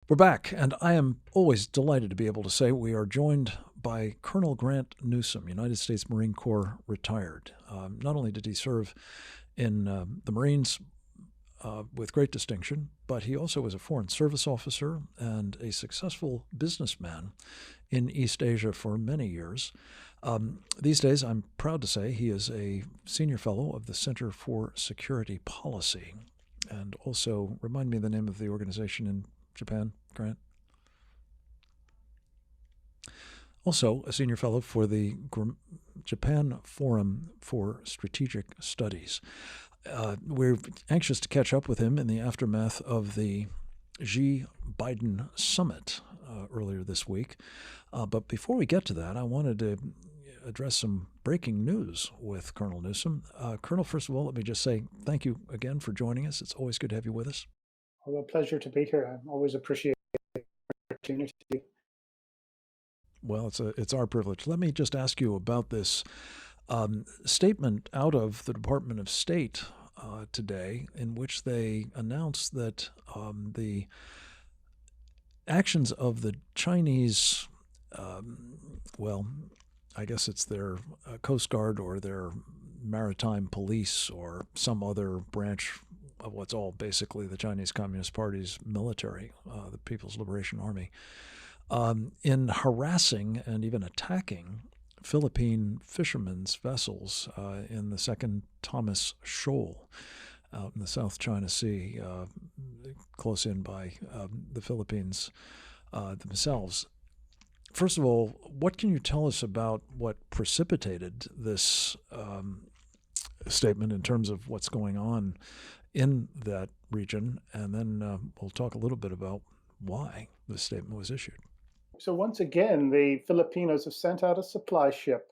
We're back, and I am always delighted to be able to say we are joined by Colonel Grant Newsham, United States Marine Corps retired. Not only did he serve in the Marines with great distinction, but he also was a Foreign Service officer and a successful businessman in East Asia for many years. These days, I'm proud to say he is a senior fellow of the Center for Security Policy. And also, remind me the name of the organization in Japan, Grant? Also, a senior fellow for the Japan Forum for Strategic Studies. We're anxious to catch up with him in the aftermath of the Xi Biden summit earlier this week. But before we get to that, I wanted to address some breaking news with Colonel Newsham. Colonel, first of all, let me just say thank you again for joining us. It's always good to have you with us. Well, a pleasure to be here. I always appreciate the opportunity. Well, it's our privilege. Let me just ask you about this statement out of the Department of State today, in which they announced that the actions of the Chinese, I guess it's their Coast Guard or their maritime police or some other branch of what's all basically the Chinese Communist Party's military, the People's Liberation Army, in harassing and even attacking Philippine fishermen's vessels in the Second Thomas Shoal out in the South China Sea, close in by the Philippines themselves. First of all, what can you tell us about what precipitated this statement in terms of what's going on in that region? And then we'll talk a little bit about why this statement was issued. So once again, the Filipinos have sent out a supply ship,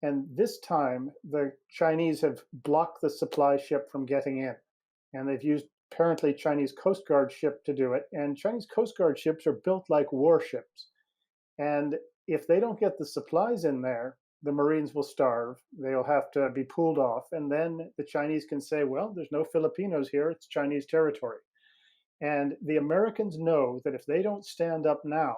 and this time the Chinese have blocked the supply ship from getting in. And they've used apparently Chinese Coast Guard ship to do it. And Chinese Coast Guard ships are built like warships. And if they don't get the supplies in there, the Marines will starve. They'll have to be pulled off. And then the Chinese can say, well, there's no Filipinos here. It's Chinese territory. And the Americans know that if they don't stand up now,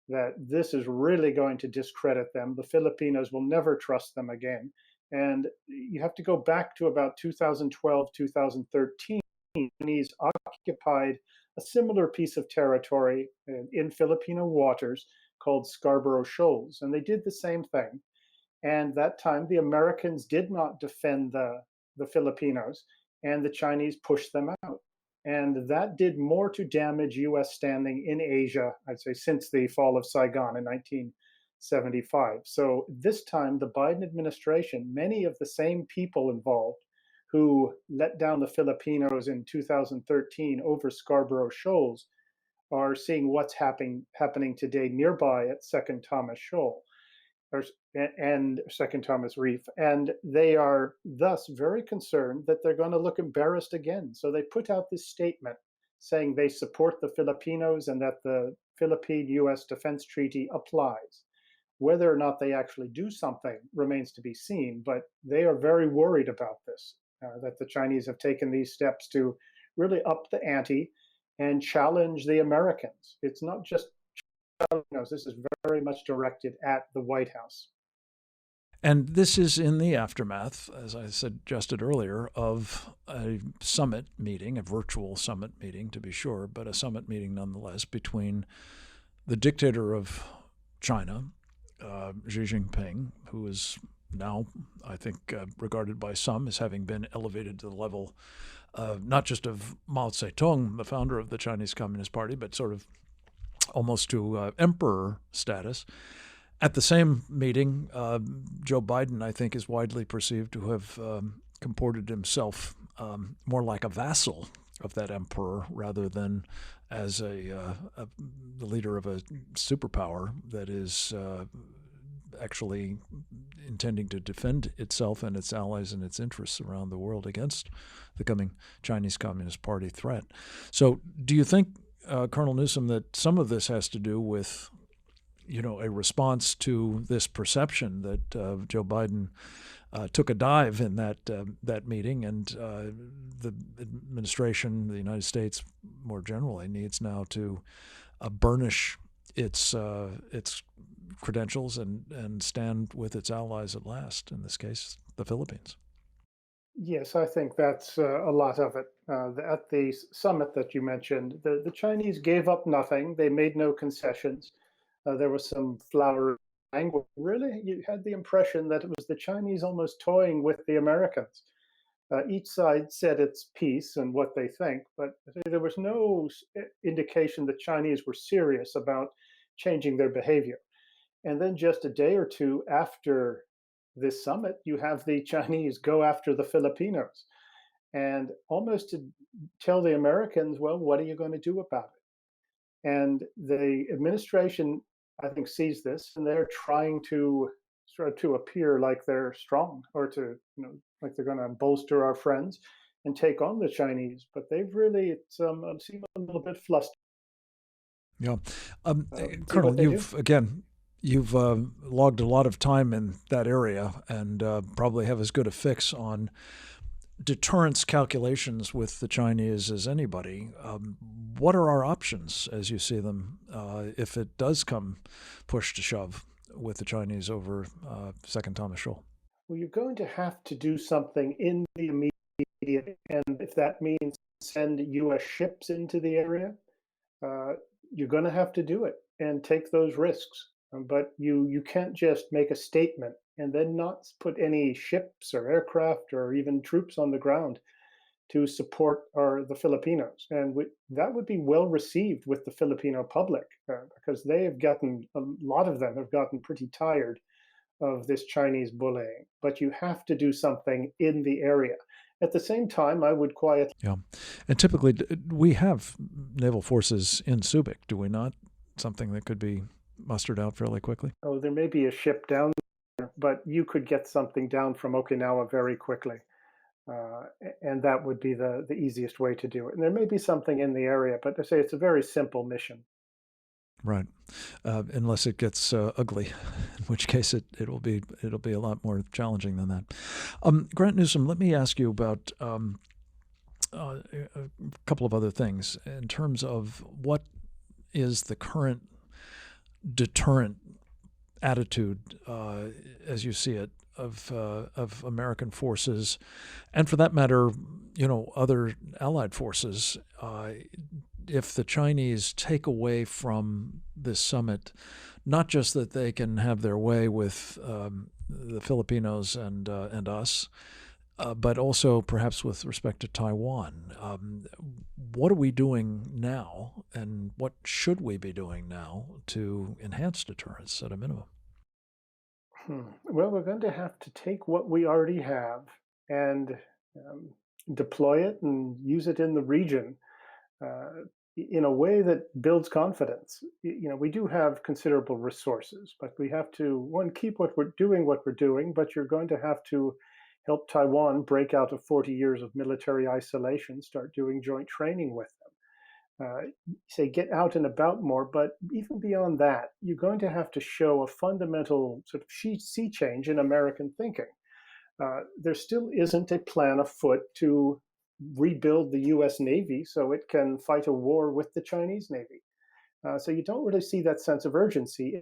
that this is really going to discredit them. The Filipinos will never trust them again. And you have to go back to about 2012, 2013. The Chinese occupied a similar piece of territory in Filipino waters called Scarborough Shoals. And they did the same thing. And that time, the Americans did not defend the Filipinos, and the Chinese pushed them out. And that did more to damage U.S. standing in Asia, I'd say, since the fall of Saigon in 1975. So this time, the Biden administration, many of the same people involved who let down the Filipinos in 2013 over Scarborough Shoals are seeing what's happening today nearby at Second Thomas Shoal and Second Thomas Reef. And they are thus very concerned that they're going to look embarrassed again. So they put out this statement saying they support the Filipinos and that the Philippine-US Defense Treaty applies. Whether or not they actually do something remains to be seen, but they are very worried about this, that the Chinese have taken these steps to really up the ante and challenge the Americans. It's not just Filipinos. This is very much directed at the White House. And this is in the aftermath, as I suggested earlier, of a summit meeting, a virtual summit meeting to be sure, but a summit meeting nonetheless between the dictator of China, Xi Jinping, who is now, I think, regarded by some as having been elevated to the level not just of Mao Zedong, the founder of the Chinese Communist Party, but sort of almost to emperor status. At the same meeting, Joe Biden, I think, is widely perceived to have comported himself more like a vassal of that emperor rather than as the leader of a superpower that is actually intending to defend itself and its allies and its interests around the world against the coming Chinese Communist Party threat. So do you think, Colonel Newsham, that some of this has to do with, a response to this perception that Joe Biden took a dive in that meeting, and the administration, the United States more generally, needs now to burnish its credentials and stand with its allies at last. In this case, the Philippines. Yes, I think that's a lot of it. At the summit that you mentioned, the Chinese gave up nothing. They made no concessions. There was some flowery language. Really, you had the impression that it was the Chinese almost toying with the Americans. Each side said its piece and what they think, but there was no indication the Chinese were serious about changing their behavior. And then just a day or two after this summit, you have the Chinese go after the Filipinos and almost to tell the Americans, well, what are you going to do about it? And the administration, I think, sees this and they're trying to sort of to appear like they're strong or to, like they're going to bolster our friends and take on the Chinese. But they've really seemed a little bit flustered. Yeah. See what Colonel, they do? you've logged a lot of time in that area and probably have as good a fix on deterrence calculations with the Chinese as anybody. What are our options as you see them if it does come push to shove with the Chinese over Second Thomas Shoal? Well, you're going to have to do something in the immediate, and if that means send U.S. ships into the area, uh, you're going to have to do it and take those risks. But you can't just make a statement and then not put any ships or aircraft or even troops on the ground to support the Filipinos. And that would be well received with the Filipino public because they have gotten, a lot of them have gotten pretty tired of this Chinese bullying. But you have to do something in the area. At the same time, I would quietly. Yeah. And typically, we have naval forces in Subic, do we not? Something that could be mustered out fairly quickly? Oh, there may be a ship down there, but you could get something down from Okinawa very quickly. Uh, and that would be the easiest way to do it. And there may be something in the area, but I say it's a very simple mission. Right. Unless it gets ugly, in which case it'll be a lot more challenging than that. Grant Newsham, let me ask you about a couple of other things in terms of what is the current deterrent attitude, as you see it, of American forces, and for that matter, other allied forces. If the Chinese take away from this summit, not just that they can have their way with the Filipinos and us, but also perhaps with respect to Taiwan. What are we doing now, and what should we be doing now to enhance deterrence at a minimum? Well, we're going to have to take what we already have and um, deploy it and use it in the region in a way that builds confidence. We do have considerable resources, but we have to, one, keep what we're doing, but you're going to have to help Taiwan break out of 40 years of military isolation, start doing joint training with them. Say get out and about more, but even beyond that, you're going to have to show a fundamental sort of sea change in American thinking. There still isn't a plan afoot to rebuild the US Navy so it can fight a war with the Chinese Navy. So you don't really see that sense of urgency.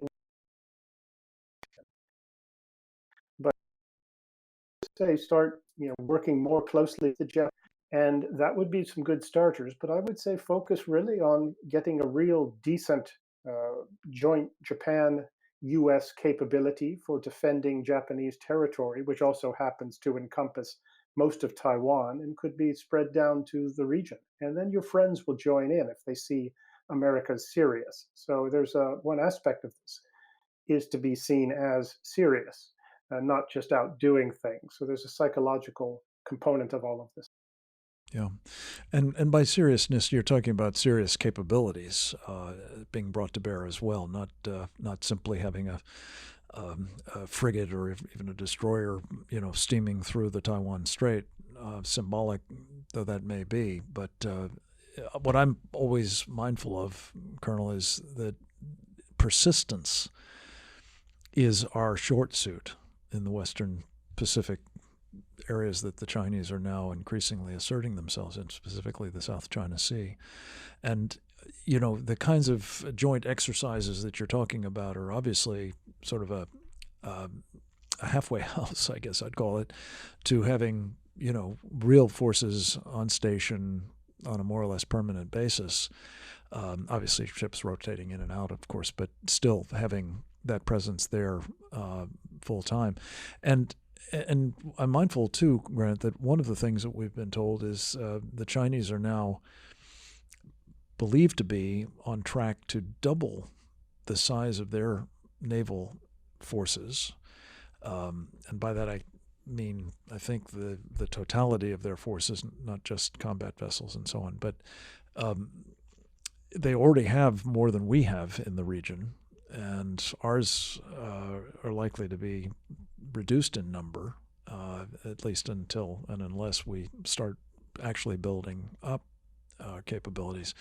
But say start working more closely with the Japanese, and that would be some good starters. But I would say focus really on getting a real decent joint Japan US capability for defending Japanese territory, which also happens to encompass most of Taiwan and could be spread down to the region. And then your friends will join in if they see America's serious. So there's one aspect of this is to be seen as serious, not just out doing things. So there's a psychological component of all of this. Yeah, and by seriousness, you're talking about serious capabilities being brought to bear as well, not simply having a frigate or even a destroyer, steaming through the Taiwan Strait, symbolic though that may be. But what I'm always mindful of, Colonel, is that persistence is our short suit in the Western Pacific areas that the Chinese are now increasingly asserting themselves in, specifically the South China Sea. And the kinds of joint exercises that you're talking about are obviously sort of a halfway house, I guess I'd call it, to having, real forces on station on a more or less permanent basis. Obviously, ships rotating in and out, of course, but still having that presence there full time. And I'm mindful, too, Grant, that one of the things that we've been told is the Chinese are now believed to be on track to double the size of their naval forces. And by that I mean, I think the totality of their forces, not just combat vessels and so on, but they already have more than we have in the region, and ours are likely to be reduced in number, at least until and unless we start actually building up capabilities.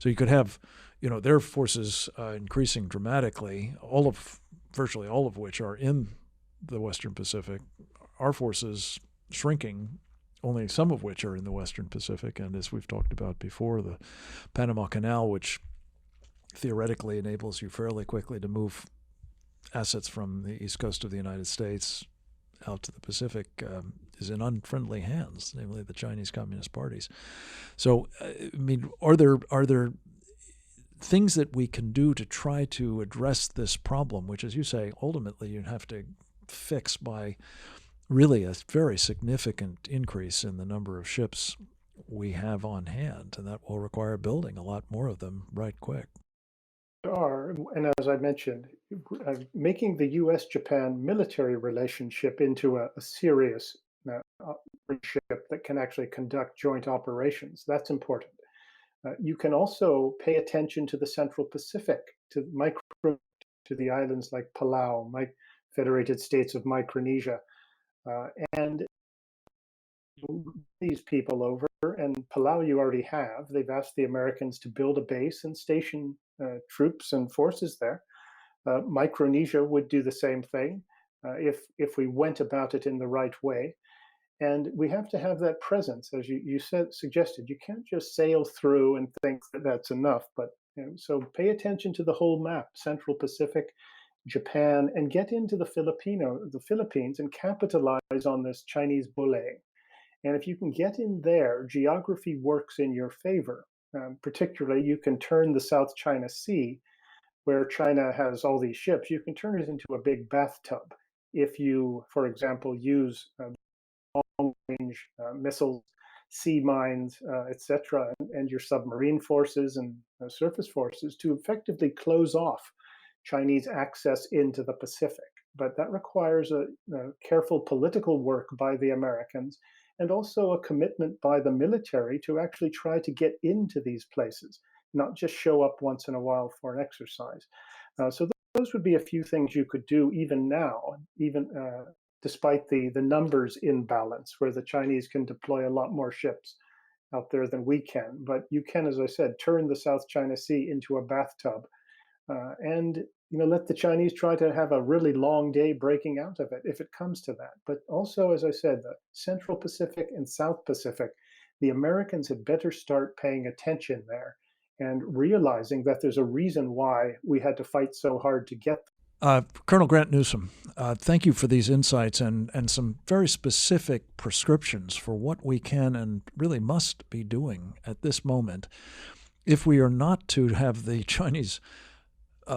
So you could have, their forces increasing dramatically, virtually all of which are in the Western Pacific. Our forces shrinking, only some of which are in the Western Pacific, and as we've talked about before, the Panama Canal, which theoretically enables you fairly quickly to move assets from the east coast of the United States out to the Pacific, is in unfriendly hands, namely the Chinese Communist parties. So, I mean, are there things that we can do to try to address this problem, which, as you say, ultimately you'd have to fix by really a very significant increase in the number of ships we have on hand, and that will require building a lot more of them right quick. And as I mentioned, making the U.S.-Japan military relationship into a serious partnership that can actually conduct joint operations, that's important. You can also pay attention to the Central Pacific, to the islands like Palau, Federated States of Micronesia, and these people over. And Palau you already have. They've asked the Americans to build a base and station troops and forces there. Micronesia would do the same thing if we went about it in the right way. And we have to have that presence, as you suggested. You can't just sail through and think that that's enough. But so pay attention to the whole map: Central Pacific, Japan, and get into the Philippines, and capitalize on this Chinese bullying. And if you can get in there, geography works in your favor. Particularly, you can turn the South China Sea, where China has all these ships, you can turn it into a big bathtub if you, for example, use long-range missiles, sea mines, etc., and your submarine forces and surface forces to effectively close off Chinese access into the Pacific. But that requires a careful political work by the Americans, and also a commitment by the military to actually try to get into these places, not just show up once in a while for an exercise. So those would be a few things you could do even now, even despite the numbers imbalance, where the Chinese can deploy a lot more ships out there than we can. But you can, as I said, turn the South China Sea into a bathtub, and let the Chinese try to have a really long day breaking out of it if it comes to that. But also, as I said, the Central Pacific and South Pacific, the Americans had better start paying attention there and realizing that there's a reason why we had to fight so hard to get them. Colonel Grant Newsham, thank you for these insights and some very specific prescriptions for what we can and really must be doing at this moment if we are not to have the Chinese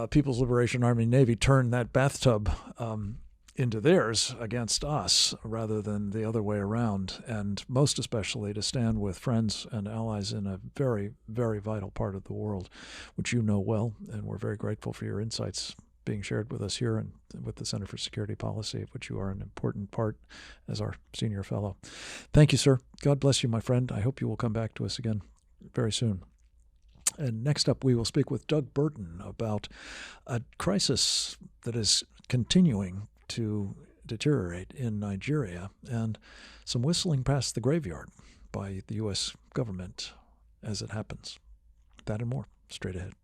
People's Liberation Army Navy turn that bathtub into theirs against us rather than the other way around, and most especially to stand with friends and allies in a very, very vital part of the world, which you know well, and we're very grateful for your insights being shared with us here and with the Center for Security Policy, of which you are an important part as our senior fellow. Thank you, sir. God bless you, my friend. I hope you will come back to us again very soon. And next up, we will speak with Doug Burton about a crisis that is continuing to deteriorate in Nigeria and some whistling past the graveyard by the U.S. government as it happens. That and more straight ahead.